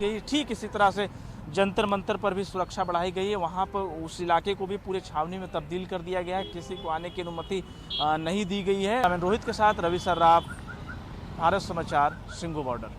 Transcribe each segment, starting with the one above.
गई। ठीक इसी तरह से जंतर मंतर पर भी सुरक्षा बढ़ाई गई है। वहाँ पर उस इलाके को भी पूरे छावनी में तब्दील कर दिया गया है। किसी को आने की अनुमति नहीं दी गई है। मैं रोहित के साथ रवि सर्राफ, भारत समाचार, सिंघू बॉर्डर।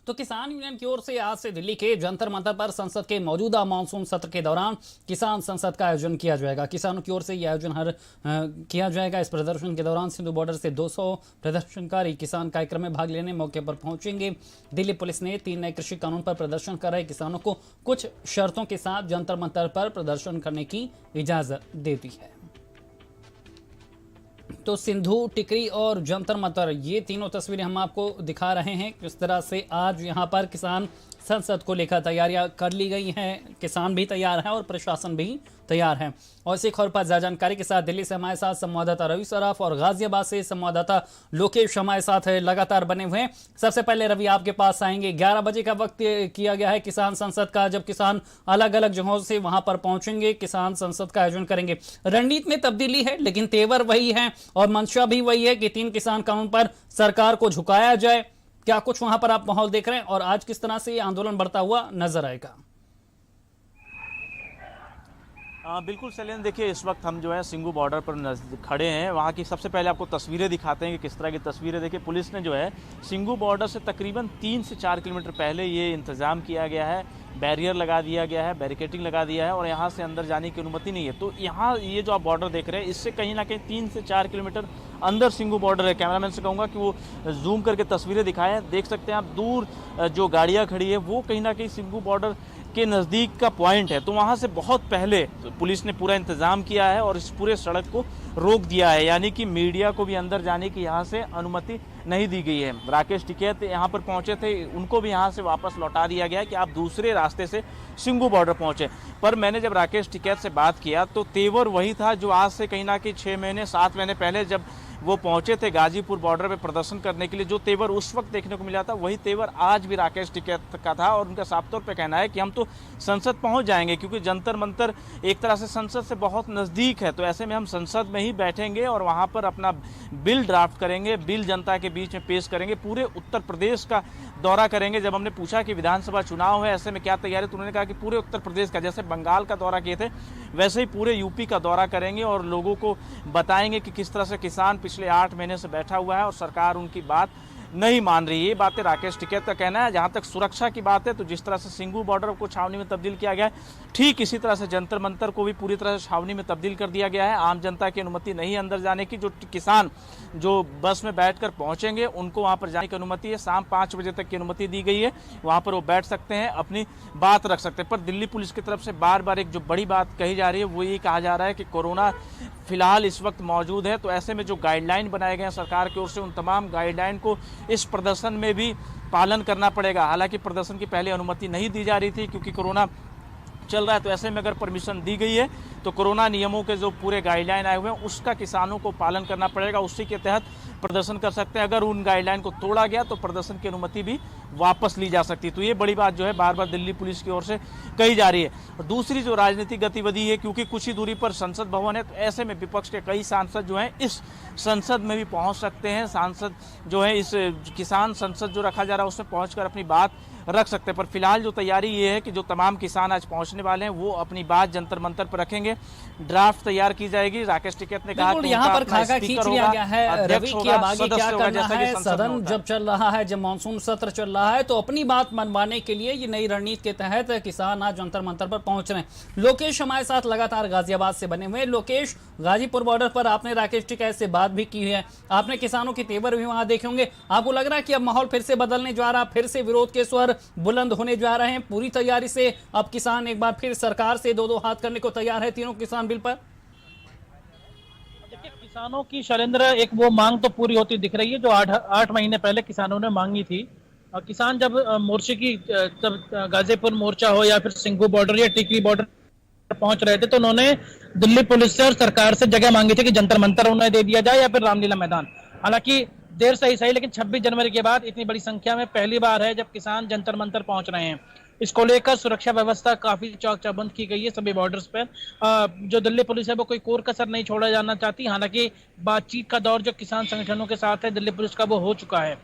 तो किसान यूनियन की ओर से आज से दिल्ली के जंतर मंतर पर संसद के मौजूदा मानसून सत्र के दौरान किसान संसद का आयोजन किया जाएगा। किसानों की ओर से यह आयोजन किया जाएगा। इस प्रदर्शन के दौरान सिंधु बॉर्डर से 200 प्रदर्शनकारी किसान कार्यक्रम में भाग लेने मौके पर पहुंचेंगे। दिल्ली पुलिस ने 3 नए कृषि कानून पर प्रदर्शन कर रहे किसानों को कुछ शर्तों के साथ जंतर मंतर पर प्रदर्शन करने की इजाजत दे दी है। तो सिंधु, टिकरी और जंतर मंतर, ये तीनों तस्वीरें हम आपको दिखा रहे हैं किस तरह से आज यहां पर किसान संसद को लेकर तैयारियां कर ली गई हैं। किसान भी तैयार हैं और प्रशासन भी तैयार है। और इसी खबर पर ज्यादा जानकारी के साथ दिल्ली से हमारे साथ संवाददाता रवि सराफ और गाजियाबाद से संवाददाता लोकेश हमारे साथ लगातार बने हुए हैं। सबसे पहले रवि, आपके पास आएंगे। 11 बजे का वक्त किया गया है किसान संसद का, जब किसान अलग अलग जगहों से वहां पर पहुंचेंगे, किसान संसद का आयोजन करेंगे। रणनीति में तब्दीली है लेकिन तेवर वही है और मंशा भी वही है कि 3 किसान कानून पर सरकार को झुकाया जाए। क्या कुछ वहां पर आप माहौल देख रहे हैं और आज किस तरह से आंदोलन बढ़ता हुआ नजर आएगा? बिल्कुल शैलेंद्र, देखिए इस वक्त हम जो है सिंघू बॉर्डर पर खड़े हैं। वहाँ की सबसे पहले आपको तस्वीरें दिखाते हैं कि किस तरह की तस्वीरें। देखिए पुलिस ने जो है सिंघू बॉर्डर से तकरीबन 3 से 4 किलोमीटर पहले ये इंतज़ाम किया गया है। बैरियर लगा दिया गया है, बैरिकेटिंग लगा दिया है और यहाँ से अंदर जाने की अनुमति नहीं है। तो यहाँ ये जो आप बॉर्डर देख रहे हैं, इससे कहीं ना कहीं 3 से 4 किलोमीटर अंदर सिंघू बॉर्डर है। कैमरामैन से कहूँगा कि वो जूम करके तस्वीरें दिखाएं। देख सकते हैं आप दूर जो गाड़ियाँ खड़ी है वो कहीं ना कहीं सिंघू बॉर्डर के नज़दीक का पॉइंट है। तो वहाँ से बहुत पहले पुलिस ने पूरा इंतज़ाम किया है और इस पूरे सड़क को रोक दिया है, यानी कि मीडिया को भी अंदर जाने की यहाँ से अनुमति नहीं दी गई है। राकेश टिकैत यहाँ पर पहुँचे थे, उनको भी यहाँ से वापस लौटा दिया गया है कि आप दूसरे रास्ते से सिंघू बॉर्डर पहुँचे। पर मैंने जब राकेश टिकैत से बात किया तो तेवर वही था जो आज से कहीं ना कहीं 6 महीने 7 महीने पहले जब वो पहुंचे थे गाजीपुर बॉर्डर पे प्रदर्शन करने के लिए। जो तेवर उस वक्त देखने को मिला था वही तेवर आज भी राकेश टिकैत का था। और उनका साफ तौर पे कहना है कि हम तो संसद पहुंच जाएंगे, क्योंकि जंतर मंतर एक तरह से संसद से बहुत नज़दीक है। तो ऐसे में हम संसद में ही बैठेंगे और वहां पर अपना बिल ड्राफ्ट करेंगे, बिल जनता के बीच में पेश करेंगे, पूरे उत्तर प्रदेश का दौरा करेंगे। जब हमने पूछा कि विधानसभा चुनाव है, ऐसे में क्या तैयारी, तो उन्होंने कहा कि पूरे उत्तर प्रदेश का, जैसे बंगाल का दौरा किए थे वैसे ही पूरे यूपी का दौरा करेंगे और लोगों को बताएंगे कि किस तरह से किसान पिछले 8 महीने से बैठा हुआ है और सरकार उनकी बात नहीं मान रही है। ये बातें राकेश टिकैत का कहना है। जहां तक सुरक्षा की बात है तो जिस तरह से सिंघू बॉर्डर को छावनी में तब्दील किया गया है, ठीक इसी तरह से जंतर मंतर को भी पूरी तरह से छावनी में तब्दील कर दिया गया है। आम जनता की अनुमति नहीं अंदर जाने की। जो किसान जो बस में बैठकर पहुंचेंगे उनको वहां पर जाने की अनुमति है। शाम 5 बजे तक की अनुमति दी गई है, वहां पर वो बैठ सकते हैं, अपनी बात रख सकते हैं। पर दिल्ली पुलिस की तरफ से बार बार एक जो बड़ी बात कही जा रही है वो ये कहा जा रहा है कि कोरोना फिलहाल इस वक्त मौजूद है। तो ऐसे में जो गाइडलाइन बनाए गए हैं सरकार की ओर से, उन तमाम गाइडलाइन को इस प्रदर्शन में भी पालन करना पड़ेगा। हालांकि प्रदर्शन की पहले अनुमति नहीं दी जा रही थी क्योंकि कोरोना चल रहा है। तो ऐसे में अगर परमिशन दी गई है तो कोरोना नियमों के जो पूरे गाइडलाइन आए हुए हैं उसका किसानों को पालन करना पड़ेगा, उसी के तहत प्रदर्शन कर सकते हैं। अगर उन गाइडलाइन को तोड़ा गया तो प्रदर्शन की अनुमति भी वापस ली जा सकती है। तो ये बड़ी बात जो है बार बार दिल्ली पुलिस की ओर से कही जा रही है। और दूसरी जो राजनीतिक गतिविधि है, क्योंकि कुछ ही दूरी पर संसद भवन है, तो ऐसे में विपक्ष के कई सांसद जो हैं इस संसद में भी पहुंच सकते हैं। सांसद जो है इस किसान संसद जो रखा जा रहा है उसमें पहुंचकर अपनी बात रख सकते हैं। पर फिलहाल जो तैयारी ये है कि जो तमाम किसान आज पहुंचने वाले हैं वो अपनी बात जंतर मंतर पर रखेंगे, ड्राफ्ट तैयार की जाएगी। राकेश टिकैत ने कहा कि यहाँ पर खाका खींच लिया गया है। रवि की अब आगे क्या करना है? सदन जब चल रहा है, जब मानसून सत्र चल रहा है, तो अपनी बात मनवाने के लिए ये नई रणनीति के तहत किसान आज जंतर मंतर पर पहुंच रहे हैं। लोकेश हमारे साथ लगातार गाजियाबाद से बने हुए। लोकेश, गाजीपुर बॉर्डर पर आपने राकेश टिकैत से बात भी की है, आपने किसानों के तेवर भी वहां देखे होंगे। आपको लग रहा है कि अब माहौल फिर से बदलने जा रहा, फिर से विरोध के स्वर बुलंद होने जा रहे हैं? पूरी तैयारी से अब किसान एक बार फिर सरकार से 2-2 हाथ करने को तैयार है तीनों किसान बिल पर? देखिए, किसानों की शैलेंद्र एक वो मांग तो पूरी होती दिख रही है जो 8 महीने पहले किसानों ने मांगी थी। और किसान जब मोर्चे की जब गाजीपुर मोर्चा हो या फिर सिंघू बॉर्डर या टिकरी बॉर्डर पहुंच रहे थे तो उन्होंने दिल्ली पुलिस से और सरकार से जगह मांगी थी कि जंतर मंतर उन्हें दे दिया जाए या फिर रामलीला मैदान। हालांकि देर से ही सही, लेकिन 26 जनवरी के बाद इतनी बड़ी संख्या में पहली बार है जब किसान जंतर मंतर पहुंच रहे हैं। इसको लेकर सुरक्षा व्यवस्था काफी चौक चौबंद की गई है सभी बॉर्डर्स पर। जो दिल्ली पुलिस है वो कोई कोर कसर नहीं छोड़ा जाना चाहती। हालांकि बातचीत का दौर जो किसान संगठनों के साथ है दिल्ली पुलिस का वो हो चुका है।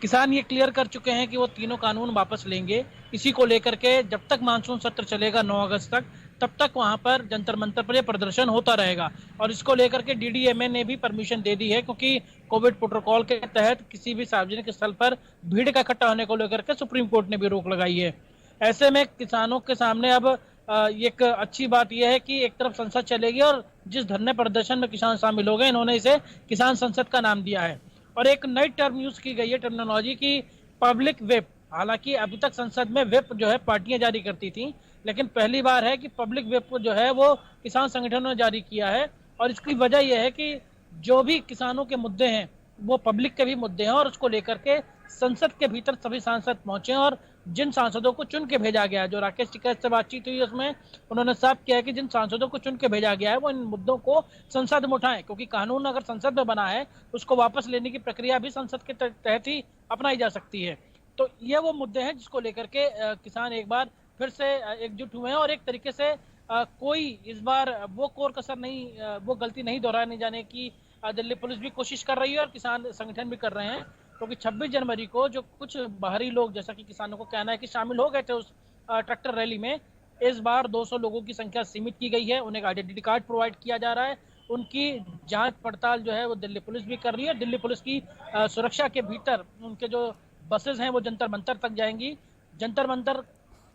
किसान ये क्लियर कर चुके हैं कि वो तीनों कानून वापस लेंगे। इसी को लेकर के जब तक मानसून सत्र चलेगा 9 अगस्त तक, तब तक वहां पर जंतर मंतर पर ये प्रदर्शन होता रहेगा। और इसको लेकर के डीडीएमए ने भी परमिशन दे दी है, क्योंकि कोविड प्रोटोकॉल के तहत किसी भी सार्वजनिक स्थल पर भीड़ का इकट्ठा होने को लेकर के सुप्रीम कोर्ट ने भी रोक लगाई है। ऐसे में किसानों के सामने अब एक अच्छी बात यह है कि एक तरफ संसद चलेगी और जिस धरने प्रदर्शन में किसान शामिल हो गए, इन्होंने इसे किसान संसद का नाम दिया है। और एक नई टर्म यूज की गई है, टर्मिनोलॉजी की पब्लिक व्हिप। हालांकि अभी तक संसद में व्हिप जो है पार्टियां जारी करती थी, लेकिन पहली बार है कि पब्लिक व्हिप जो है वो किसान संगठनों ने जारी किया है। और इसकी वजह यह है कि जो भी किसानों के मुद्दे हैं वो पब्लिक के भी मुद्दे हैं, और उसको लेकर के संसद के भीतर सभी सांसद पहुंचे। और जिन सांसदों को चुन के भेजा गया है, जो राकेश टिकैत से बातचीत हुई उसमें उन्होंने साफ किया है कि जिन सांसदों को चुन के भेजा गया है वो इन मुद्दों को संसद में उठाएं, क्योंकि कानून अगर संसद में बना है उसको वापस लेने की प्रक्रिया भी संसद के तहत ही अपनाई जा सकती है। तो ये वो मुद्दे हैं जिसको लेकर के किसान एक बार फिर से एकजुट हुए हैं। और एक तरीके से कोई इस बार वो कोर कसर नहीं, वो गलती नहीं दोहराने जाने की दिल्ली पुलिस भी कोशिश कर रही है और किसान संगठन भी कर रहे हैं। क्योंकि 26 जनवरी को जो कुछ बाहरी लोग, जैसा कि किसानों को कहना है कि शामिल हो गए थे उस ट्रैक्टर रैली में, इस बार 200 लोगों की संख्या सीमित की गई है। उन्हें आइडेंटिटी कार्ड प्रोवाइड किया जा रहा है। उनकी जांच पड़ताल जो है वो दिल्ली पुलिस भी कर रही है। दिल्ली पुलिस की सुरक्षा के भीतर उनके जो बसेस हैं वो जंतर मंतर तक जाएंगी। जंतर मंतर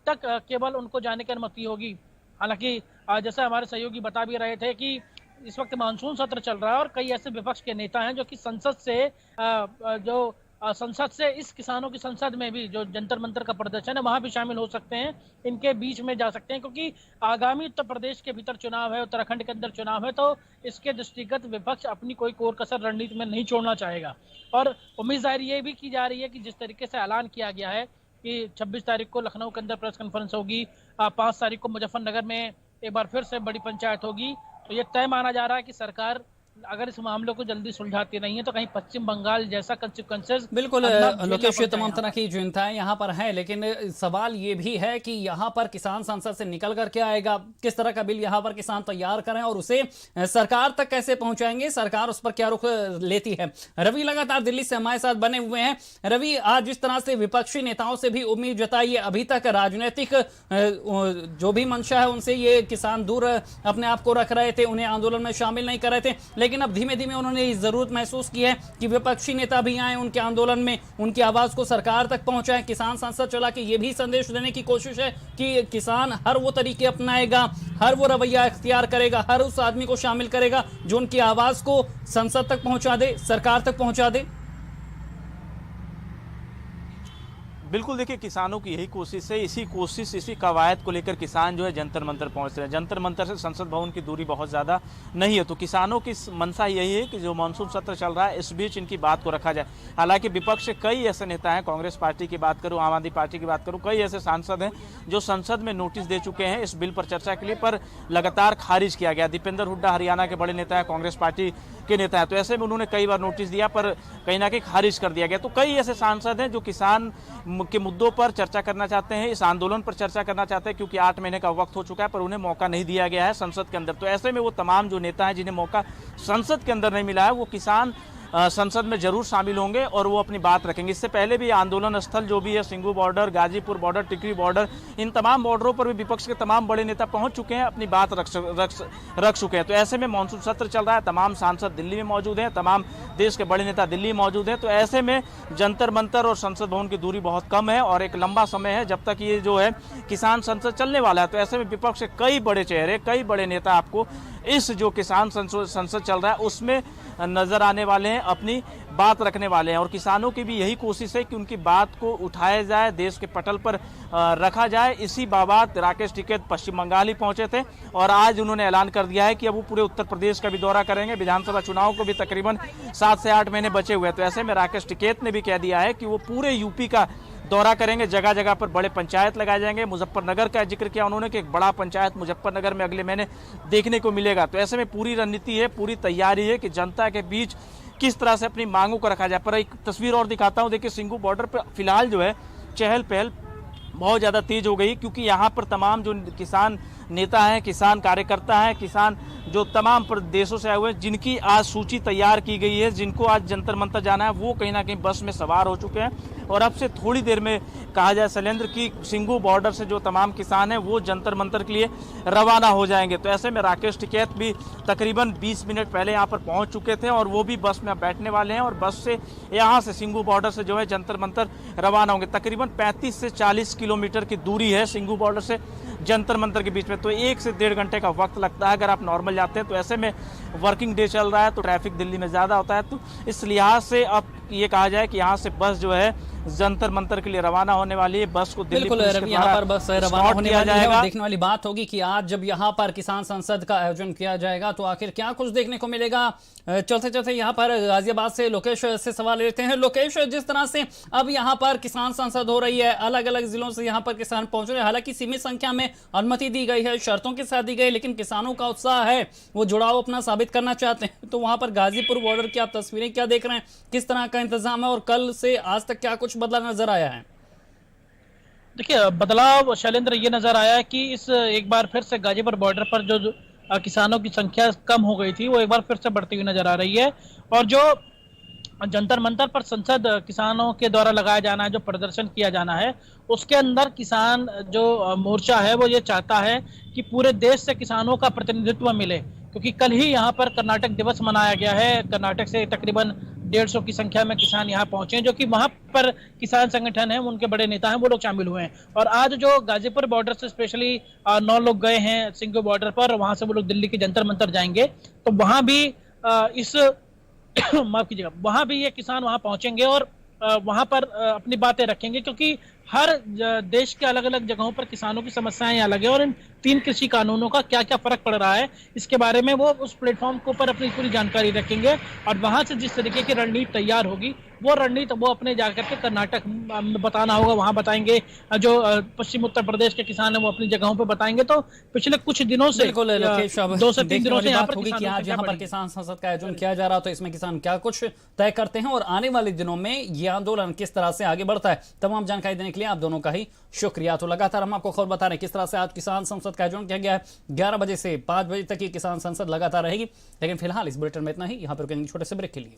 तक केवल उनको जाने की अनुमति होगी। हालांकि जैसा हमारे सहयोगी बता भी रहे थे कि इस वक्त मानसून सत्र चल रहा है और कई ऐसे विपक्ष के नेता हैं जो कि संसद से इस किसानों की संसद में भी जो जंतर मंतर का प्रदर्शन है वहां भी शामिल हो सकते हैं, इनके बीच में जा सकते हैं। क्योंकि आगामी उत्तर प्रदेश के भीतर चुनाव है, उत्तराखंड के अंदर चुनाव है, तो इसके दृष्टिगत विपक्ष अपनी कोई कोर कसर रणनीति में नहीं छोड़ना चाहेगा। और उम्मीद जाहिर ये भी की जा रही है कि जिस तरीके से ऐलान किया गया है कि 26 तारीख को लखनऊ के अंदर प्रेस कॉन्फ्रेंस होगी, 5 तारीख को मुजफ्फरनगर में एक बार फिर से बड़ी पंचायत होगी, तो ये तय माना जा रहा है कि सरकार अगर इस मामले को जल्दी सुलझाती नहीं है तो कहीं पश्चिम बंगाल जैसा कंसिक्वेंसेस। बिल्कुल लोकेश, ये तमाम तरह की चिंताएं यहाँ पर हैं, लेकिन सवाल ये भी है कि यहाँ पर किसान संसद से निकल कर क्या आएगा, किस तरह का बिल यहाँ पर किसान तैयार करें और उसे सरकार तक कैसे पहुंचाएंगे, सरकार उस पर क्या रुख लेती है। रवि लगातार दिल्ली से हमारे साथ बने हुए हैं। रवि, आज जिस तरह से विपक्षी नेताओं से भी उम्मीद जताई है, अभी तक राजनीतिक जो भी मंशा है उनसे ये किसान दूर अपने आप को रख रहे थे, उन्हें आंदोलन में शामिल नहीं कर रहे थे, लेकिन अब धीमे धीमे उन्होंने इस जरूरत महसूस की है कि विपक्षी नेता भी आए उनके आंदोलन में, उनकी आवाज को सरकार तक पहुंचाएं। किसान संसद चला के ये भी संदेश देने की कोशिश है कि किसान हर वो तरीके अपनाएगा, हर वो रवैया इख्तियार करेगा, हर उस आदमी को शामिल करेगा जो उनकी आवाज को संसद तक पहुंचा दे, सरकार तक पहुंचा दे। बिल्कुल, देखिए किसानों की यही कोशिश है, इसी कवायद को लेकर किसान जो है जंतर मंतर पहुंच रहे हैं। जंतर मंतर से संसद भवन की दूरी बहुत ज़्यादा नहीं है, तो किसानों की मंशा यही है कि जो मानसून सत्र चल रहा है इस बीच इनकी बात को रखा जाए। हालांकि विपक्ष से कई ऐसे नेता हैं, कांग्रेस पार्टी की बात करूँ, आम आदमी पार्टी की बात करूँ, कई ऐसे सांसद हैं जो संसद में नोटिस दे चुके हैं इस बिल पर चर्चा के लिए, पर लगातार खारिज किया गया। दीपेंद्र हुड्डा हरियाणा के बड़े नेता है, कांग्रेस पार्टी के नेता है, तो ऐसे में उन्होंने कई बार नोटिस दिया पर कहीं ना कहीं खारिज कर दिया गया। तो कई ऐसे सांसद हैं जो किसान के मुद्दों पर चर्चा करना चाहते हैं, इस आंदोलन पर चर्चा करना चाहते हैं, क्योंकि 8 महीने का वक्त हो चुका है पर उन्हें मौका नहीं दिया गया है संसद के अंदर। तो ऐसे में वो तमाम जो नेता हैं जिन्हें मौका संसद के अंदर नहीं मिला है, वो किसान संसद में जरूर शामिल होंगे और वो अपनी बात रखेंगे। इससे पहले भी आंदोलन स्थल जो भी है, सिंगू बॉर्डर, गाजीपुर बॉर्डर, टिकरी बॉर्डर, इन तमाम बॉर्डरों पर भी विपक्ष के तमाम बड़े नेता पहुंच चुके हैं, अपनी बात रख चुके हैं। तो ऐसे में मानसून सत्र चल रहा है, तमाम सांसद दिल्ली में मौजूद हैं, तमाम देश के बड़े नेता दिल्ली में मौजूद हैं। तो ऐसे में जंतर मंतर और संसद भवन की दूरी बहुत कम है और एक लंबा समय है जब तक ये जो है किसान संसद चलने वाला है। तो ऐसे में विपक्ष के कई बड़े चेहरे, कई बड़े नेता आपको इस जो किसान संसद चल रहा है उसमें नजर आने वाले हैं, अपनी बात रखने वाले हैं। और किसानों की भी यही कोशिश है कि उनकी बात को उठाया जाए, देश के पटल पर रखा जाए। इसी बाबत राकेश टिकैत पश्चिम बंगाल ही पहुंचे थे और आज उन्होंने ऐलान कर दिया है कि अब वो पूरे उत्तर प्रदेश का भी दौरा करेंगे। विधानसभा चुनाव को भी तकरीबन 7 से 8 महीने बचे हुए हैं। तो ऐसे में राकेश टिकैत ने भी कह दिया है कि वो पूरे यूपी का दौरा करेंगे, जगह जगह पर बड़े पंचायत लगाए जाएंगे। मुजफ्फरनगर का जिक्र किया उन्होंने कि एक बड़ा पंचायत मुजफ्फरनगर में अगले महीने देखने को मिलेगा। तो ऐसे में पूरी रणनीति है, पूरी तैयारी है कि जनता के बीच किस तरह से अपनी मांगों को रखा जाए। पर एक तस्वीर और दिखाता हूं, देखिए सिंगू बॉर्डर पर फिलहाल जो है चहल पहल बहुत ज़्यादा तेज हो गई, क्योंकि यहाँ पर तमाम जो किसान नेता हैं, किसान कार्यकर्ता हैं, किसान जो तमाम प्रदेशों से आए हुए हैं, जिनकी आज सूची तैयार की गई है, जिनको आज जंतर मंतर जाना है, वो कहीं ना कहीं बस में सवार हो चुके हैं। और अब से थोड़ी देर में कहा जाए शैलेंद्र की सिंगू बॉर्डर से जो तमाम किसान हैं वो जंतर मंतर के लिए रवाना हो जाएंगे। तो ऐसे में राकेश टिकैत भी तकरीबन 20 मिनट पहले यहाँ पर पहुँच चुके थे और वो भी बस में बैठने वाले हैं और बस से यहाँ से सिंगू बॉर्डर से जो है जंतर मंतर रवाना होंगे। तकरीबन 35 से 40 किलोमीटर की दूरी है सिंगू बॉर्डर से जंतर मंतर के बीच में, तो 1 से 1.5 घंटे का वक्त लगता है अगर आप नॉर्मल जाते हैं। तो ऐसे में वर्किंग डे चल रहा है तो ट्रैफिक दिल्ली में ज़्यादा होता है, तो इस लिहाज से अब ये कहा जाए कि यहाँ से बस जो है जंतर मंतर के लिए रवाना होने वाली है। बस को दिल्ली बिल्कुल रवि, यहाँ पर बस रवाना होने वाली है और देखने वाली बात होगी कि आज जब यहाँ पर किसान संसद का आयोजन किया जाएगा तो आखिर क्या कुछ देखने को मिलेगा। चलते चलते यहाँ पर गाजियाबाद से लोकेश से सवाल लेते हैं। लोकेश, जिस तरह से अब यहाँ पर किसान संसद हो रही है, अलग अलग जिलों से यहाँ पर किसान पहुंच रहे हैं, हालांकि सीमित संख्या में अनुमति दी गई है, शर्तों के साथ दी गई, लेकिन किसानों का उत्साह है, वो जुड़ाव अपना साबित करना चाहते हैं। तो वहां पर गाजीपुर बॉर्डर की आप तस्वीरें क्या देख रहे हैं, किस तरह का इंतजाम है और कल से आज तक क्या कुछ बदलाव नजर आया है? देखिए, बदलाव शैलेंद्र ये नजर आया है कि इस एक बार फिर से गाजीपुर बॉर्डर पर जो किसानों की संख्या कम हो गई थी वो एक बार फिर से बढ़ती हुई नजर आ रही है। और जो जंतर मंतर पर संसद किसानों के द्वारा लगाया जाना है, जो प्रदर्शन किया जाना है, उसके अंदर किसान जो मोर्चा है वो ये चाहता है कि पूरे देश से किसानों का प्रतिनिधित्व मिले, क्योंकि कल ही यहाँ पर कर्नाटक दिवस मनाया गया है। कर्नाटक से तकरीबन 150 की संख्या में किसान यहाँ पहुंचे हैं, जो कि वहां पर किसान संगठन है, उनके बड़े नेता हैं, वो लोग शामिल हुए हैं। और आज जो गाजीपुर बॉर्डर से स्पेशली 9 लोग गए हैं सिंगू बॉर्डर पर, वहां से वो लोग दिल्ली के जंतर मंतर जाएंगे, तो वहां भी इस माफ कीजिएगा, वहां भी ये किसान वहां पहुंचेंगे और वहां पर अपनी बातें रखेंगे, क्योंकि हर देश के अलग अलग जगहों पर किसानों की समस्याएं अलग है और इन 3 कृषि कानूनों का क्या क्या फर्क पड़ रहा है इसके बारे में वो उस प्लेटफॉर्म के ऊपर अपनी पूरी जानकारी रखेंगे। और वहां से जिस तरीके की रणनीति तैयार होगी वो रणनीति वो अपने जाकर के कर्नाटक में बताना होगा, वहां बताएंगे। जो पश्चिम उत्तर प्रदेश के किसान है वो अपनी जगहों पर बताएंगे। तो पिछले कुछ दिनों से 2 से 3 दिनों से यहाँ पर होगी कि आज यहाँ पर किसान संसद का आयोजन किया जा रहा है, तो इसमें किसान क्या कुछ तय करते हैं और आने वाले दिनों में ये आंदोलन किस तरह से आगे बढ़ता है। तमाम जानकारी देने के लिए आप दोनों का ही शुक्रिया। तो लगातार हम आपको खबर बता रहे हैं किस तरह से आज किसान संसद का आयोजन किया गया है। 11 बजे से 5 बजे तक की किसान संसद लगातार रहेगी, लेकिन फिलहाल इस बुलेटिन में इतना ही। यहाँ पर रुकेंगे छोटे से ब्रेक के लिए।